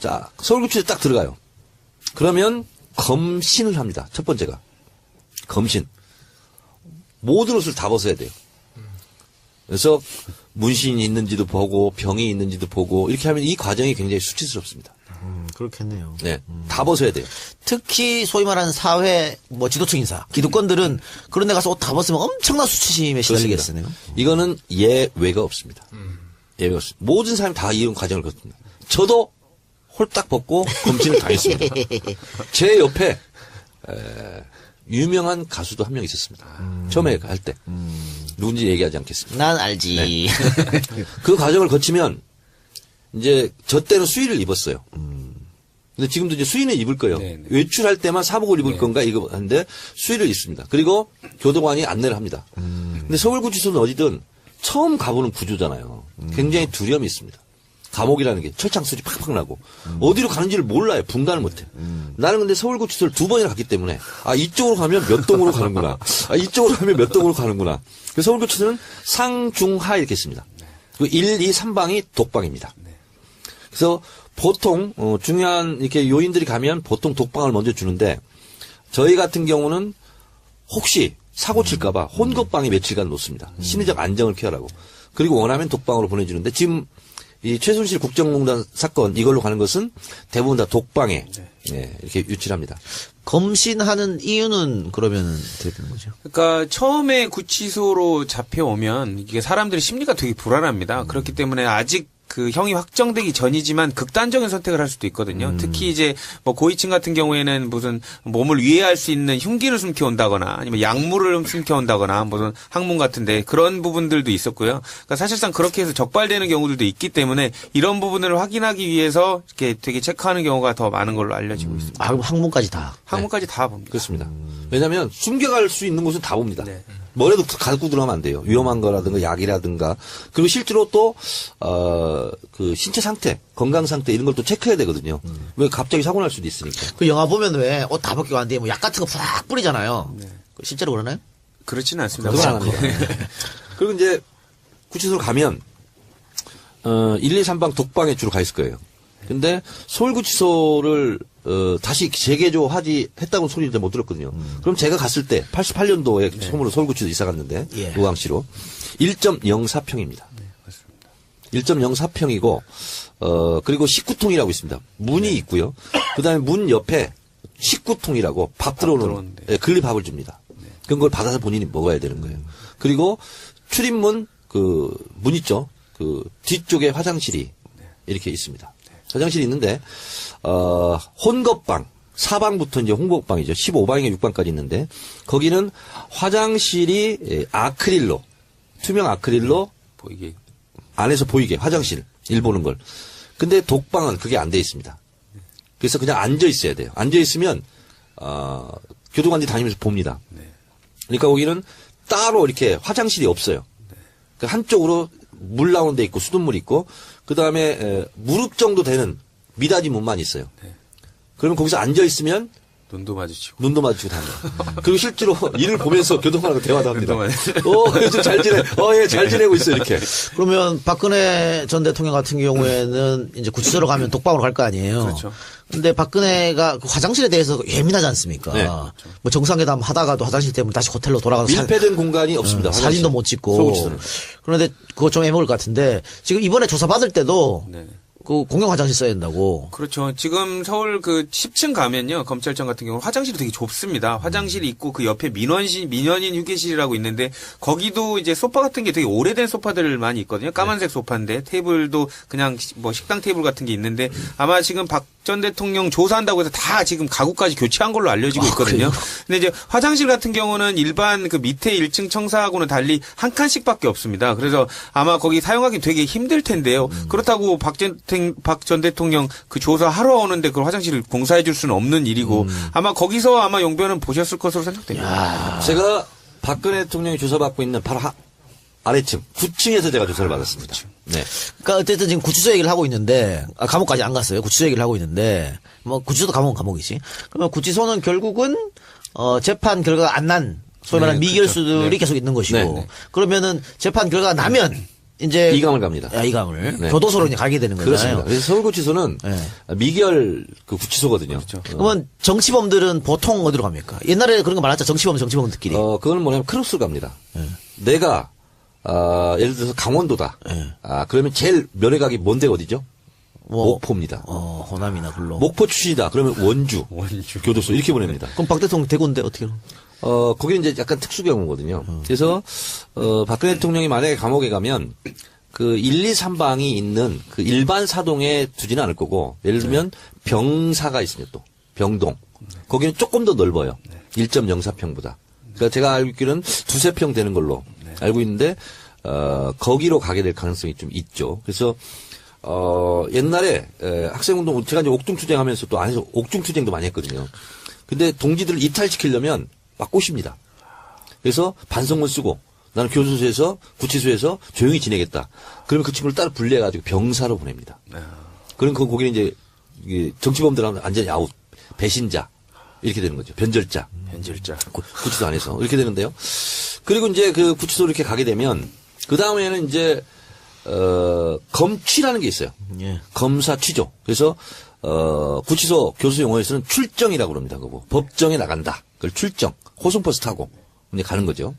자, 서울구치소에 딱 들어가요. 그러면 검신을 합니다. 첫 번째가. 검신. 모든 옷을 다 벗어야 돼요. 그래서 문신이 있는지도 보고 병이 있는지도 보고 이렇게 하면 이 과정이 굉장히 수치스럽습니다. 그렇겠네요. 네, 다 벗어야 돼요. 특히 소위 말하는 사회 뭐 지도층 인사, 기득권들은 그런 데 가서 옷 다 벗으면 엄청난 수치심에 시달리겠으네요. 이거는 예외가 없습니다. 예외가 없습니다. 모든 사람이 다 이런 과정을 거칩니다. 저도 홀딱 벗고 검진을 당했습니다. 제 옆에 유명한 가수도 한 명 있었습니다. 처음에 할 때. 누군지 얘기하지 않겠습니다. 난 알지. 네. 그 과정을 거치면 이제 저 때는 수의를 입었어요. 근데 지금도 이제 수의는 입을 거예요. 네네. 외출할 때만 사복을 입을 건가 이거 하는데 수의를 입습니다. 그리고 교도관이 안내를 합니다. 근데 서울구치소는 어디든 처음 가보는 구조잖아요. 굉장히 두려움이 있습니다. 감옥이라는 게 철창 소리 팍팍 나고 어디로 가는지를 몰라요. 분간을 못해. 나는 근데 서울구치소를 2번이나 갔기 때문에 아 이쪽으로 가면 몇 동으로 가는구나. 아 이쪽으로 가면 몇 동으로 가는구나. 그래서 서울구치소는 상중하 이렇게 있습니다. 그 1, 2, 3방이 독방입니다. 그래서 보통 중요한 이렇게 요인들이 가면 보통 독방을 먼저 주는데 저희 같은 경우는 혹시 사고 칠까봐 혼겁방에 며칠간 놓습니다. 심리적 안정을 취하라고. 그리고 원하면 독방으로 보내주는데 지금 이 최순실 국정농단 사건 이걸로 가는 것은 대부분 다 독방에 이렇게 유치합니다. 검신하는 이유는 그러면 어떻게 되는 거죠? 그러니까 처음에 구치소로 잡혀오면 이게 사람들의 심리가 되게 불안합니다. 그렇기 때문에 아직 그 형이 확정되기 전이지만 극단적인 선택을 할 수도 있거든요. 특히 이제 뭐 고위층 같은 경우에는 무슨 몸을 위해할 수 있는 흉기를 숨겨온다거나 아니면 약물을 숨겨온다거나 무슨 학문 같은데 그런 부분들도 있었고요. 그러니까 사실상 그렇게 해서 적발되는 경우들도 있기 때문에 이런 부분을 확인하기 위해서 이렇게 되게 체크하는 경우가 더 많은 걸로 알려지고 있습니다. 아, 그럼 학문까지 다. 학문까지 다 봅니다. 그렇습니다. 왜냐하면 숨겨갈 수 있는 곳은 다 봅니다. 네. 뭐라도 갖고 들어가면 안 돼요. 위험한 거라든가 약이라든가. 그리고 실제로 또, 그 신체 상태, 건강 상태 이런 걸 또 체크해야 되거든요. 왜 갑자기 사고 날 수도 있으니까. 그 영화 보면 왜 옷 다 벗기고 하는데 뭐 약 같은 거 팍 뿌리잖아요. 실제로 그러나요? 그렇지는 않습니다. 그건 안 합니다. 그리고 이제 구치소로 가면, 1, 2, 3방 독방에 주로 가 있을 거예요. 근데 서울구치소를 다시 했다고 소리 못 들었거든요. 그럼 제가 갔을 때 88년도에 처음으로 서울구치소 이사 갔는데 의왕시로 1.04평입니다. 1.04평이고 그리고 19통이라고 있습니다. 문이 있고요. 그다음에 문 옆에 19통이라고 밥 들어오는 근리밥을 줍니다. 그런 걸 받아서 본인이 먹어야 되는 거예요. 그리고 출입문 그 문 있죠. 그 뒤쪽에 화장실이 이렇게 있습니다. 화장실이 있는데 혼겁방 4방부터 이제 혼겁방이죠. 15방에 6방까지 있는데 거기는 화장실이 아크릴로 투명 아크릴로 보이게 안에서 보이게 화장실 일 보는 걸. 근데 독방은 그게 안 돼 있습니다. 그래서 그냥 앉아 있어야 돼요. 앉아 있으면 교도관들이 다니면서 봅니다. 그러니까 거기는 따로 이렇게 화장실이 없어요. 그 한쪽으로 물 나오는 데 있고 수돗물 있고 그다음에 무릎 정도 되는 미닫이 문만 있어요. 그러면 거기서 앉아 있으면 눈도 마주치고 다닙니다. 그리고 실제로 이를 보면서 교도관하고 대화도 합니다. 요즘 잘 지내. 예, 잘 지내고 있어 이렇게. 그러면 박근혜 전 대통령 같은 경우에는 이제 구치소로 가면 독방으로 갈 거 아니에요. 그렇죠. 근데 박근혜가 그 화장실에 대해서 예민하지 않습니까? 네. 뭐 정상회담 하다가도 화장실 때문에 다시 호텔로 돌아가서 밀폐된 공간이 없습니다. 사진도 못 찍고. 서울시소는. 그런데 그거 좀 애먹을 것 같은데 지금 이번에 조사 받을 때도 네. 그 공용 화장실 써야 된다고. 그렇죠. 지금 서울 그 10층 가면요. 검찰청 같은 경우 화장실이 되게 좁습니다. 화장실이 있고 그 옆에 민원인 휴게실이라고 있는데 거기도 이제 소파 같은 게 되게 오래된 소파들 많이 있거든요. 까만색 소파인데 테이블도 그냥 뭐 식당 테이블 같은 게 있는데 아마 지금 박 전 대통령 조사한다고 해서 다 지금 가구까지 교체한 걸로 알려지고 있거든요. 근데 이제 화장실 같은 경우는 일반 그 밑에 1층 청사하고는 달리 한 칸씩밖에 없습니다. 그래서 아마 거기 사용하기 되게 힘들 텐데요. 그렇다고 박 전 대통령 그 조사하러 오는데 그 화장실을 공사해 줄 수는 없는 일이고 아마 거기서 아마 용변은 보셨을 것으로 생각됩니다. 제가 박근혜 대통령이 조사받고 있는 바로 아래층 9층에서 제가 조사를 받았습니다. 네. 그러니까 어쨌든 지금 구치소 얘기를 하고 있는데 감옥까지 안 갔어요. 구치소 얘기를 하고 있는데 뭐 구치소도 감옥이지. 그러면 구치소는 결국은 재판 결과가 안 난 소위 말하는 미결수들이 그렇죠. 계속 있는 것이고 네. 그러면은 재판 결과가 나면 이제 이감을 갑니다. 이감을 네. 교도소로 이제 가게 되는 그렇습니다. 거잖아요. 그래서 서울구치소는 네. 미결 그 구치소거든요. 그러면 정치범들은 보통 어디로 갑니까? 옛날에 그런 거 많았죠. 정치범들끼리. 그거는 뭐냐면 크루스 갑니다. 내가 예를 들어서 강원도다. 그러면 제일 면회각이 뭔 데가 어디죠? 목포입니다. 호남이나 글로. 목포 출신이다. 그러면 원주, 교도소 이렇게 보냅니다. 그럼 박 대통령 대구인데 어떻게? 거기는 이제 약간 특수 경우거든요. 그래서 박근혜 대통령이 만약에 감옥에 가면 그 1, 2, 3방이 있는 그 일반 사동에 두지는 않을 거고 예를 들면 병사가 있습니다. 또 병동. 거기는 조금 더 넓어요. 1.04평보다. 그러니까 제가 알고 있기로는 2-3평 되는 걸로 알고 있는데 거기로 가게 될 가능성이 좀 있죠. 그래서 옛날에 학생운동 제가 이제 옥중투쟁하면서 또 안에서 옥중투쟁도 많이 했거든요. 근데 동지들을 이탈시키려면 막 꼬십니다. 그래서 반성문 쓰고 나는 교도소에서 구치소에서 조용히 지내겠다. 그러면 그 친구를 따로 분리해가지고 병사로 보냅니다. 그럼 거기는 이제 이게 정치범들하고 완전히 아웃, 배신자 이렇게 되는 거죠. 변절자. 구치소 안에서 이렇게 되는데요. 그리고 이제 그 구치소 이렇게 가게 되면 그 다음에는 이제 검취라는 게 있어요. 예. 검사 취조. 그래서 구치소 교수 용어에서는 출정이라고 그럽니다. 그거 법정에 나간다. 그걸 출정. 호송버스 타고 이제 가는 거죠.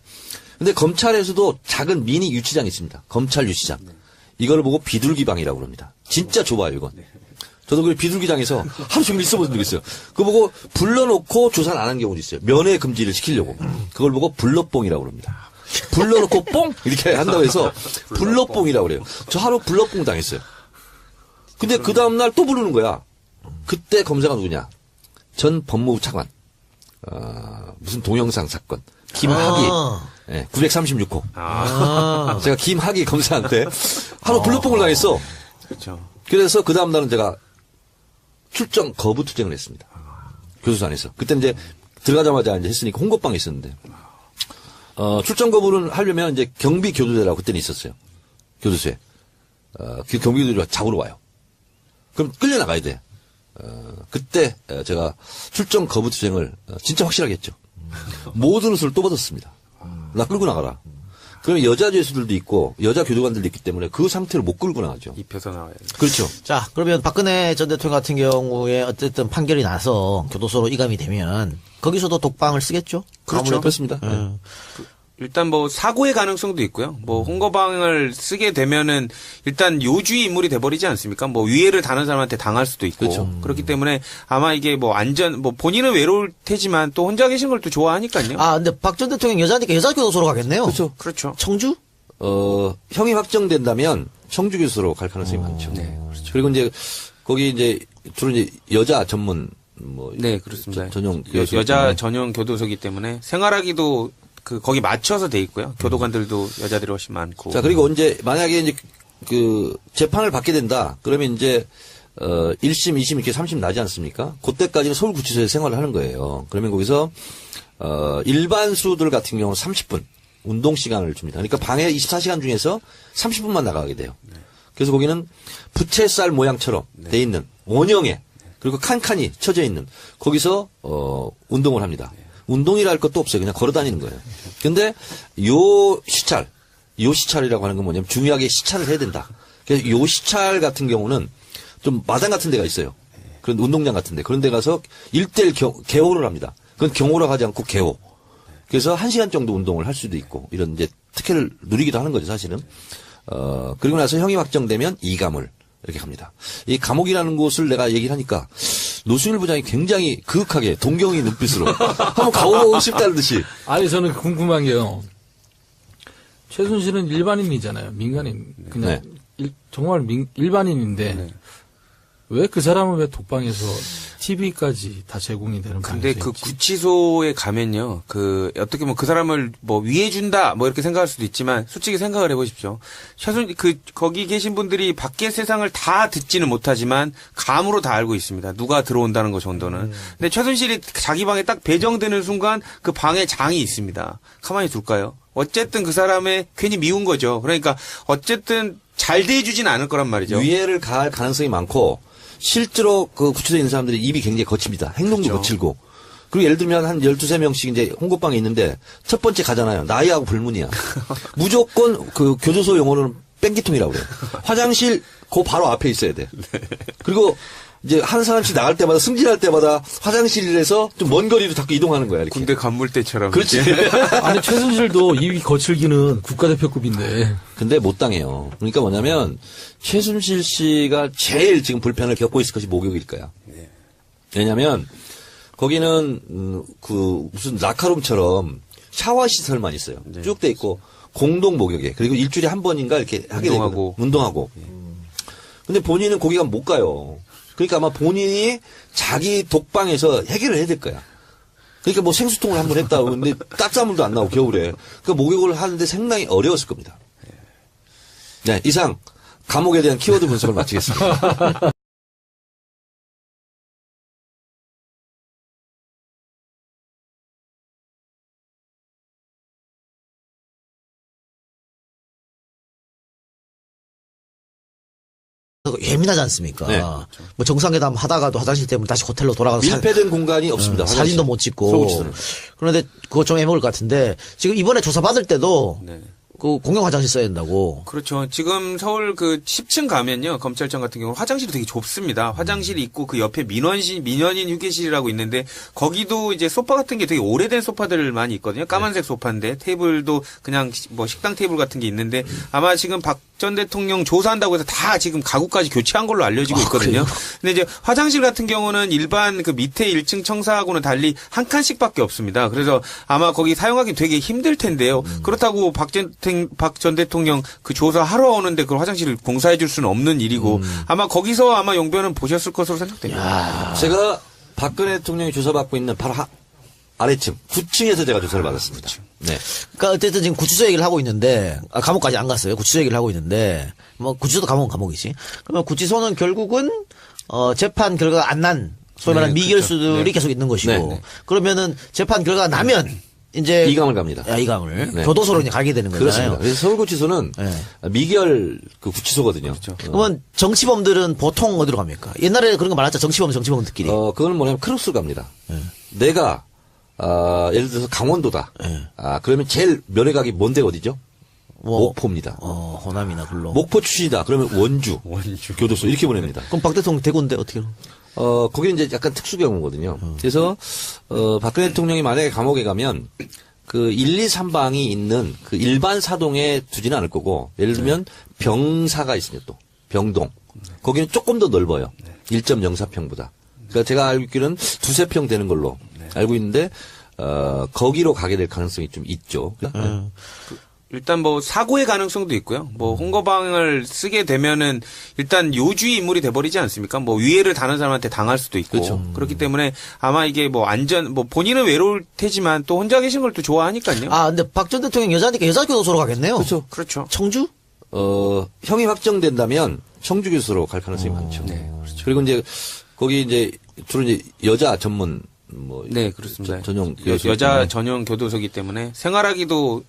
근데 검찰에서도 작은 미니 유치장이 있습니다. 검찰 유치장. 이걸 보고 비둘기방이라고 그럽니다. 진짜 좁아요, 이건. 저도 그 비둘기장에서 하루 종일 있어본 적이 있어요. 그거 보고 불러놓고 조사를 안 한 경우도 있어요. 면회 금지를 시키려고. 그걸 보고 불러뽕이라고 그럽니다. 불러놓고 뽕! 이렇게 한다고 해서 불러뽕이라고 그래요. 저 하루 불러뽕 당했어요. 근데 그 다음날 또 부르는 거야. 그때 검사가 누구냐. 전 법무부 차관. 무슨 동영상 사건. 김학의. 네, 936호. 제가 김학의 검사한테 하루 불러뽕을 당했어. 그렇죠. 그래서 그 다음날은 제가 출정 거부 투쟁을 했습니다. 교도소 안에서. 그때 이제 들어가자마자 이제 했으니까 홍거방에 있었는데. 출정 거부를 하려면 이제 경비 교도대라고 그때는 있었어요. 교도소에. 그 경비 교도대가 잡으러 와요. 그럼 끌려나가야 돼. 그때 제가 출정 거부 투쟁을 진짜 확실하게 했죠. 모든 옷을 또 벗었습니다. 나 끌고 나가라. 그러면 여자 죄수들도 있고 여자 교도관들도 있기 때문에 그 상태로 못 끌고 나가죠. 입혀서 나와야 돼. 그렇죠. 자, 그러면 박근혜 전 대통령 같은 경우에 어쨌든 판결이 나서 교도소로 이감이 되면 거기서도 독방을 쓰겠죠? 그렇죠. 그렇습니다. 일단 뭐 사고의 가능성도 있고요. 뭐 홍거방을 쓰게 되면은 일단 요주의 인물이 돼버리지 않습니까? 뭐 위해를 다른 사람한테 당할 수도 있고. 그렇죠. 그렇기 때문에 아마 이게 뭐 본인은 외로울 테지만 또 혼자 계신 걸 또 좋아하니까요. 근데 박 전 대통령 여자니까 여자 교도소로 가겠네요. 그렇죠. 청주? 형이 확정된다면 청주 교수로 갈 가능성이 많죠. 네, 그렇죠. 그리고 이제 거기 이제 주로 이제 여자 전문 뭐 네, 그렇습니다. 전용 여자 전용 교도소이기 때문에 생활하기도 거기 맞춰서 돼 있고요. 교도관들도 여자들이 훨씬 많고. 자, 그리고 만약에 이제 그 재판을 받게 된다. 그러면 이제 1심, 2심 이렇게 3심 나지 않습니까? 그때까지는 서울구치소에서 생활을 하는 거예요. 그러면 거기서 일반수들 같은 경우는 30분 운동 시간을 줍니다. 그러니까 방에 24시간 중에서 30분만 나가게 돼요. 그래서 거기는 부채살 모양처럼 돼 있는 원형에 그리고 칸칸이 쳐져 있는 거기서 운동을 합니다. 운동이라 할 것도 없어요. 그냥 걸어 다니는 거예요. 근데 요 시찰이라고 하는 건 뭐냐면 중요하게 시찰을 해야 된다. 그래서 요 시찰 같은 경우는 좀 마당 같은 데가 있어요. 그런 운동장 같은 데. 그런 데 가서 1대1 개호를 합니다. 그건 경호라고 하지 않고 개호. 그래서 1시간 정도 운동을 할 수도 있고 이런 이제 특혜를 누리기도 하는 거죠, 사실은. 그리고 나서 형이 확정되면 이감을 이렇게 갑니다. 이 감옥이라는 곳을 내가 얘기를 하니까 노승일 부장이 굉장히 그윽하게 동경의 눈빛으로 한번 가보고 싶다는 듯이. 아니, 저는 궁금한 게요. 최순실은 일반인이잖아요. 민간인. 그냥 정말 일반인인데 왜 그 사람은 왜 독방에서 TV까지 다 제공이 되는 근데 방식이지? 그 구치소에 가면요. 어떻게 보면 그 사람을 뭐 위해준다 뭐 이렇게 생각할 수도 있지만 솔직히 생각을 해보십시오. 거기 계신 분들이 밖의 세상을 다 듣지는 못하지만 감으로 다 알고 있습니다. 누가 들어온다는 거 정도는. 근데 최순실이 자기 방에 딱 배정되는 순간 그 방에 장이 있습니다. 가만히 둘까요? 어쨌든 그 사람의 괜히 미운 거죠. 그러니까 어쨌든 잘 대해주진 않을 거란 말이죠. 위해를 가할 가능성이 많고 실제로 그 구치소에 있는 사람들이 입이 굉장히 거칩니다. 행동도 거칠고. 그리고 예를 들면 한 12~13명씩 이제 홍거방에 있는데 첫 번째 가잖아요. 나이하고 불문이야. 무조건 그 교도소 용어로는 뺑기통이라고 그래요. 화장실 그 바로 앞에 있어야 돼. 그리고 이제 한 사람씩 나갈 때마다 승진할 때마다 화장실에서 좀 먼 거리로 자꾸 이동하는 거야. 이렇게. 군대 간물대처럼. 그렇지. 아니 최순실도 입이 거칠기는 국가대표급인데. 근데 못 당해요. 그러니까 뭐냐면 최순실 씨가 제일 지금 불편을 겪고 있을 것이 목욕일 거야. 왜냐면 거기는 그 무슨 라카룸처럼 샤워 시설만 있어요. 쭉 돼 있고 공동 목욕에 그리고 일주일에 한 번인가 이렇게 하게 되고 운동하고. 근데 본인은 거기 가면 못 가요. 그러니까 아마 본인이 자기 독방에서 해결을 해야 될 거야. 그러니까 뭐 생수통을 한 번 했다고 근데 땀싸물도 안 나고 겨울에 그 목욕을 하는데 상당히 어려웠을 겁니다. 네, 이상 감옥에 대한 키워드 분석을 마치겠습니다. 예민하지 않습니까? 네. 뭐 정상회담 하다가도 화장실 때문에 다시 호텔로 돌아가서 밀폐된 공간이 없습니다. 사진도 못 찍고. 서울지도는. 그런데 그거 좀 애먹을 것 같은데 지금 이번에 조사 받을 때도 네. 그 공용 화장실 써야 된다고. 그렇죠. 지금 서울 그 10층 가면요. 검찰청 같은 경우는 화장실이 되게 좁습니다. 화장실이 있고 그 옆에 민원인 휴게실이라고 있는데 거기도 이제 소파 같은 게 되게 오래된 소파들 많이 있거든요. 까만색 소파인데 테이블도 그냥 뭐 식당 테이블 같은 게 있는데 아마 지금 박 전 대통령 조사한다고 해서 다 지금 가구까지 교체한 걸로 알려지고 있거든요. 근데 이제 화장실 같은 경우는 일반 그 밑에 1층 청사하고는 달리 한 칸씩밖에 없습니다. 그래서 아마 거기 사용하기 되게 힘들 텐데요. 그렇다고 박 전 대통령 그 조사하러 오는데 그 화장실을 공사해 줄 수는 없는 일이고 아마 거기서 아마 용변은 보셨을 것으로 생각됩니다. 제가 박근혜 대통령이 조사받고 있는 바로 아래층 9층에서 제가 조사를 받았습니다. 네. 그러니까 어쨌든 지금 구치소 얘기를 하고 있는데 감옥까지 안 갔어요. 구치소 얘기를 하고 있는데 뭐 구치소도 감옥은 감옥이지. 그러면 구치소는 결국은 재판 결과가 안 난 소위 말하는 미결수들이 계속 있는 것이고 네. 그러면은 재판 결과가 나면 이제 이감을 갑니다. 이감을 네. 교도소로 이제 가게 되는 그렇습니다. 거잖아요. 그래서 서울구치소는 미결 그 구치소거든요. 그러면 정치범들은 보통 어디로 갑니까? 옛날에 그런 거 많았죠. 정치범들끼리. 그건 뭐냐면 크루스 갑니다. 내가 예를 들어서 강원도다. 그러면 제일 면회각이 뭔데 어디죠? 뭐, 목포입니다. 호남이나 불로. 목포 출신이다. 그러면 원주 교도소 이렇게 보냅니다. 그럼 박 대통령 대구인데 어떻게? 거기는 이제 약간 특수 경우거든요. 그래서 박근혜 대통령이 만약에 감옥에 가면 그 1, 2, 3방이 있는 그 일반 사동에 두지는 않을 거고 예를 들면 병사가 있으면 또 병동 거기는 조금 더 넓어요. 1.04평보다. 그러니까 제가 알고 있기로는 2~3평 되는 걸로 알고 있는데 거기로 가게 될 가능성이 좀 있죠. 일단 뭐 사고의 가능성도 있고요. 뭐 홍거방을 쓰게 되면은 일단 요주의 인물이 돼버리지 않습니까? 뭐 위해를 다른 사람한테 당할 수도 있고 그렇죠. 그렇기 때문에 아마 이게 뭐 본인은 외로울 테지만 또 혼자 계신 걸 또 좋아하니까요. 근데 박 전 대통령 여자니까 여자 교도소로 가겠네요. 그렇죠. 청주? 형이 확정된다면 청주 교수로 갈 가능성이 많죠. 네, 그렇죠. 그리고 이제 거기 이제 주로 이제 여자 전문 뭐 네, 그렇습니다. 전용 여자 전용 교도소이기 때문에 생활하기도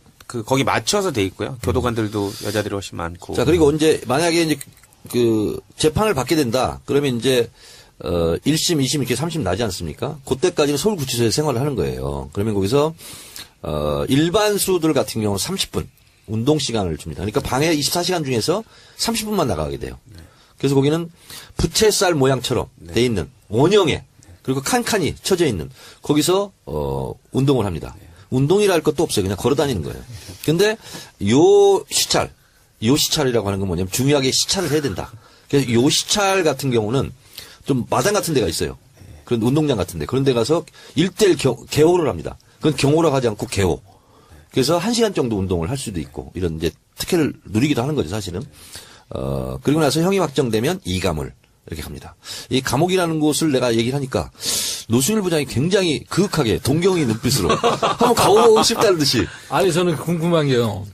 거기 맞춰서 돼 있고요. 교도관들도 여자들이 훨씬 많고. 자, 그리고 만약에 이제 그 재판을 받게 된다. 그러면 이제 1심, 2심 이렇게 3심 나지 않습니까? 그때까지는 서울구치소에 생활을 하는 거예요. 그러면 거기서 일반 수들 같은 경우는 30분 운동 시간을 줍니다. 그러니까 방에 24시간 중에서 30분만 나가게 돼요. 그래서 거기는 부채살 모양처럼 돼 있는 원형에 그리고 칸칸이 쳐져 있는 거기서 운동을 합니다. 운동이라 할 것도 없어요. 그냥 걸어 다니는 거예요. 근데 요 시찰이라고 하는 건 뭐냐면 중요하게 시찰을 해야 된다. 그래서 요 시찰 같은 경우는 좀 마당 같은 데가 있어요. 그런 운동장 같은 데. 그런 데 가서 1대1 개호를 합니다. 그건 경호라고 하지 않고 개호. 그래서 1시간 정도 운동을 할 수도 있고 이런 이제 특혜를 누리기도 하는 거죠, 사실은. 그리고 나서 형이 확정되면 이감을 이렇게 갑니다. 이 감옥이라는 곳을 내가 얘기를 하니까 노승일 부장이 굉장히 그윽하게 동경의 눈빛으로 한번 가보고 싶다는 듯이. 아니 저는 궁금한 게요.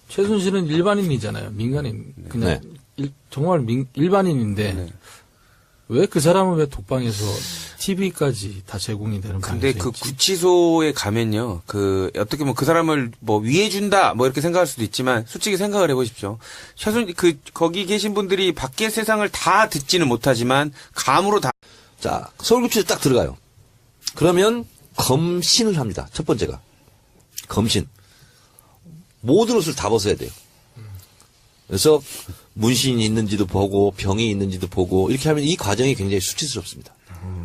최순실은 일반인이잖아요. 민간인. 그냥 정말 일반인인데 왜 그 사람은 왜 독방에서 TV까지 다 제공이 되는 근데 방식인지. 그 구치소에 가면요. 어떻게 보면 그 사람을 뭐 위해준다 뭐 이렇게 생각할 수도 있지만 솔직히 생각을 해보십시오. 거기 계신 분들이 밖의 세상을 다 듣지는 못하지만 감으로 다. 자, 서울구치소에 딱 들어가요. 그러면 검신을 합니다. 첫 번째가. 검신. 모든 옷을 다 벗어야 돼요. 그래서 문신이 있는지도 보고 병이 있는지도 보고 이렇게 하면 이 과정이 굉장히 수치스럽습니다.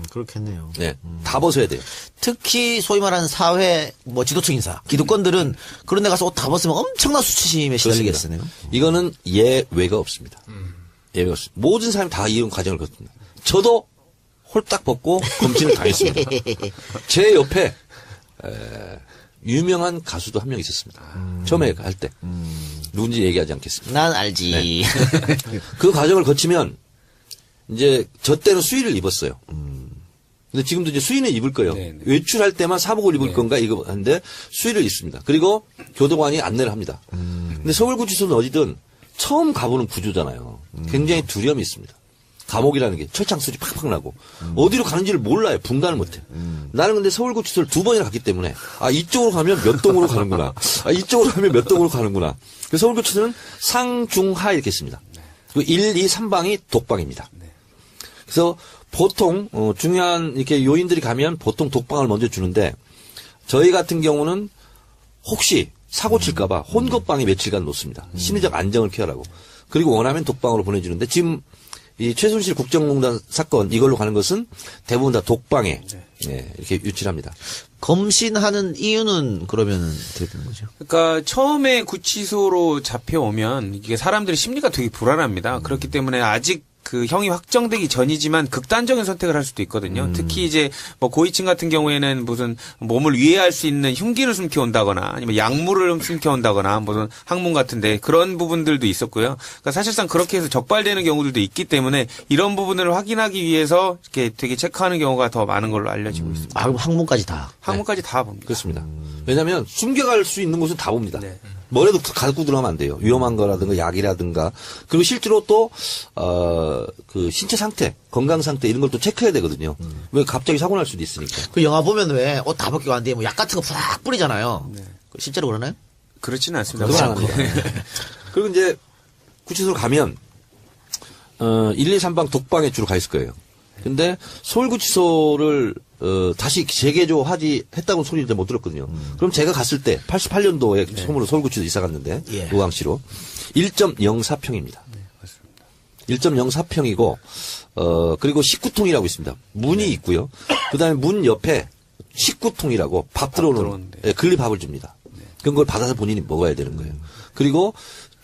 그렇겠네요. 네, 다 벗어야 돼요. 특히 소위 말하는 사회 뭐 지도층 인사, 기득권들은 그런 데 가서 옷 다 벗으면 엄청난 수치심에 시달리겠으네요. 이거는 예외가 없습니다. 예외가 없습니다. 모든 사람이 다 이런 과정을 거칩니다. 저도 홀딱 벗고 검진을 당했습니다. 제 옆에 유명한 가수도 한 명 있었습니다. 처음에 할 때. 누군지 얘기하지 않겠습니다. 난 알지. 그 과정을 거치면 이제 저 때는 수의를 입었어요. 근데 지금도 이제 수의는 입을 거예요. 네네. 외출할 때만 사복을 입을 건가 이거 하는데 수의를 입습니다. 그리고 교도관이 안내를 합니다. 근데 서울구치소는 어디든 처음 가보는 구조잖아요. 굉장히 두려움이 있습니다. 감옥이라는 게 철창 소리 팍팍 나고 어디로 가는지를 몰라요. 분간을 못해. 나는 근데 서울구치소를 2번이나 갔기 때문에 아 이쪽으로 가면 몇 동으로 가는구나. 아 이쪽으로 가면 몇 동으로 가는구나. 그래서 서울구치소는 상, 중, 하 이렇게 있습니다. 그 1, 2, 3방이 독방입니다. 그래서 보통 중요한 이렇게 요인들이 가면 보통 독방을 먼저 주는데 저희 같은 경우는 혹시 사고 칠까봐 혼것방에 며칠간 놓습니다. 심리적 안정을 케어하고 그리고 원하면 독방으로 보내주는데 지금 이 최순실 국정농단 사건 이걸로 가는 것은 대부분 다 독방에 이렇게 유치합니다. 검신하는 이유는 그러면 어떻게 되는 거죠? 그러니까 처음에 구치소로 잡혀오면 이게 사람들의 심리가 되게 불안합니다. 그렇기 때문에 아직 그 형이 확정되기 전이지만 극단적인 선택을 할 수도 있거든요. 특히 이제 뭐 고위층 같은 경우에는 무슨 몸을 위해할 수 있는 흉기를 숨겨 온다거나 아니면 약물을 숨겨 온다거나 무슨 학문 같은데 그런 부분들도 있었고요. 그러니까 사실상 그렇게 해서 적발되는 경우들도 있기 때문에 이런 부분을 확인하기 위해서 이렇게 되게 체크하는 경우가 더 많은 걸로 알려지고 있습니다. 아, 그럼 항문까지 다. 학문까지 다 봅니다. 그렇습니다. 왜냐하면 숨겨갈 수 있는 곳은 다 봅니다. 네. 뭐라도 갖고 들어가면 안 돼요. 위험한 거라든가 약이라든가. 그리고 실제로 또, 그 신체 상태, 건강 상태 이런 걸 또 체크해야 되거든요. 왜 갑자기 사고 날 수도 있으니까. 그 영화 보면 왜 옷 다 벗기고 안 돼? 뭐 약 같은 거 푸락 뿌리잖아요. 실제로 그러나요? 그렇지는 않습니다. 그건 안 합니다. 그리고 이제 구치소로 가면, 1, 2, 3방 독방에 주로 가 있을 거예요. 근데 서울구치소를 다시 했다고 소리를 못 들었거든요. 그럼 제가 갔을 때 88년도에 처음으로 서울구치소 이사 갔는데 예. 의왕시로 1.04평입니다. 1.04평이고 그리고 식구통이라고 있습니다. 문이 있고요. 그다음에 문 옆에 식구통이라고 밥 들어오는 글리 밥을 줍니다. 그런 걸 받아서 본인이 먹어야 되는 거예요. 그리고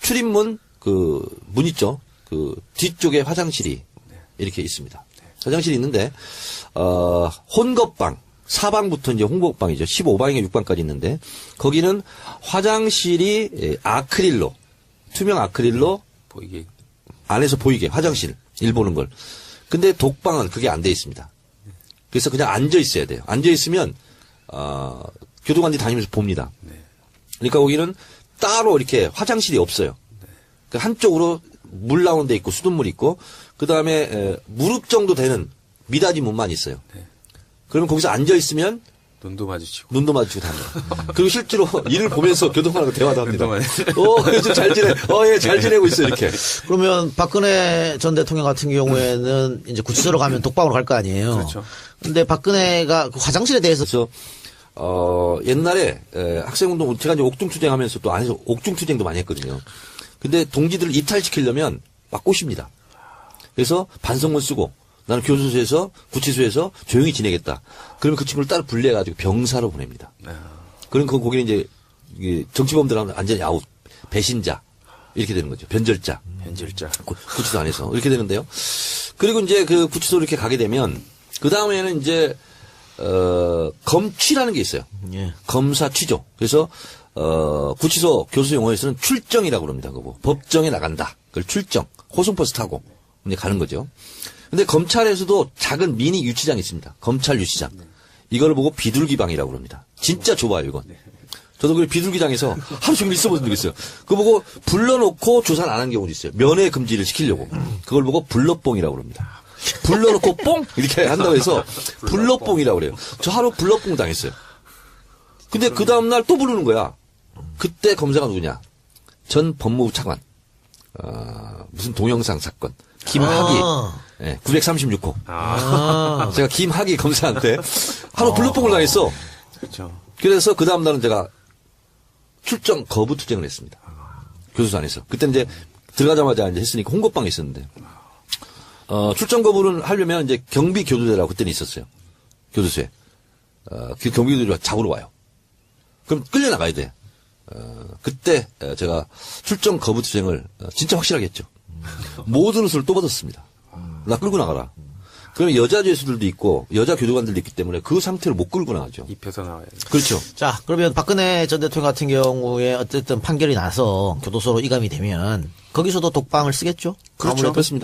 출입문 그 문 있죠. 그 뒤쪽에 화장실이 이렇게 있습니다. 화장실이 있는데 혼것방 4방부터 이제 혼것방이죠. 15방인가 6방까지 있는데 거기는 화장실이 아크릴로 투명 아크릴로 보이게 안에서 보이게 화장실 일 보는 걸. 근데 독방은 그게 안 돼 있습니다. 그래서 그냥 앉아 있어야 돼요. 앉아 있으면 교도관들이 다니면서 봅니다. 그러니까 거기는 따로 이렇게 화장실이 없어요. 그 한쪽으로 물 나오는 데 있고 수돗물이 있고 그다음에 무릎 정도 되는 미닫이 문만 있어요. 그러면 거기서 앉아 있으면 눈도 마주치고 답니다. 그리고 실제로 일을 보면서 교도관하고 대화도 합니다. 눈도 요즘 잘 지내. 예, 잘 지내고 있어 이렇게. 그러면 박근혜 전 대통령 같은 경우에는 이제 구치소로 가면 독방으로 갈 거 아니에요. 그렇죠. 근데 박근혜가 그 화장실에 대해서 그래서 옛날에 학생운동 제가 이제 옥중투쟁하면서 또 안에서 옥중투쟁도 많이 했거든요. 근데 동지들을 이탈시키려면 막 꼬십니다. 그래서 반성문 쓰고 나는 교도소에서 구치소에서 조용히 지내겠다. 그러면 그 친구를 따로 분리해가지고 병사로 보냅니다. 그럼 거기는 이제 이게 정치범들하고 완전히 아웃, 배신자 이렇게 되는 거죠. 변절자, 구치소 안에서 이렇게 되는데요. 그리고 이제 그 구치소 이렇게 가게 되면 그 다음에는 이제 검취라는 게 있어요. 예. 검사 취조. 그래서 구치소 교수 용어에서는 출정이라고 그럽니다. 그거 법정에 나간다. 그걸 출정. 호송버스 타고 이제 가는 거죠. 근데 검찰에서도 작은 미니 유치장이 있습니다. 검찰 유치장. 이걸 보고 비둘기방이라고 그럽니다. 진짜 좁아요, 이건. 저도 그 비둘기장에서 하루 종일 있어본 적이 있어요. 그거 보고 불러놓고 조사를 안 한 경우도 있어요. 면회 금지를 시키려고. 그걸 보고 불러뽕이라고 그럽니다. 불러놓고 뽕! 이렇게 한다고 해서 불러뽕이라고 그래요. 저 하루 불러뽕 당했어요. 근데 그 다음날 또 부르는 거야. 그때 검사가 누구냐. 전 법무부 차관. 무슨 동영상 사건. 김학의. 네, 936호. 제가 김학의 검사한테 하루 불러뽕을 당했어. 그렇죠. 그래서 그 다음날은 제가 출정 거부 투쟁을 했습니다. 교도소 안에서. 그때 이제 들어가자마자 이제 했으니까 홍거방에 있었는데, 출정 거부를 하려면 이제 경비 교도대라고 그때는 있었어요. 교도소에. 그 경비 교도대가 잡으러 와요. 그럼 끌려나가야 돼. 그때 제가 출정 거부 투쟁을 진짜 확실하게 했죠. 모든 옷을 또 벗었습니다. 나 끌고 나가라. 그러면 여자 죄수들도 있고 여자 교도관들도 있기 때문에 그 상태로 못 끌고 나가죠. 입혀서 나와야 돼. 그렇죠. 자, 그러면 박근혜 전 대통령 같은 경우에 어쨌든 판결이 나서 교도소로 이감이 되면 거기서도 독방을 쓰겠죠? 그렇죠. 그렇습니다.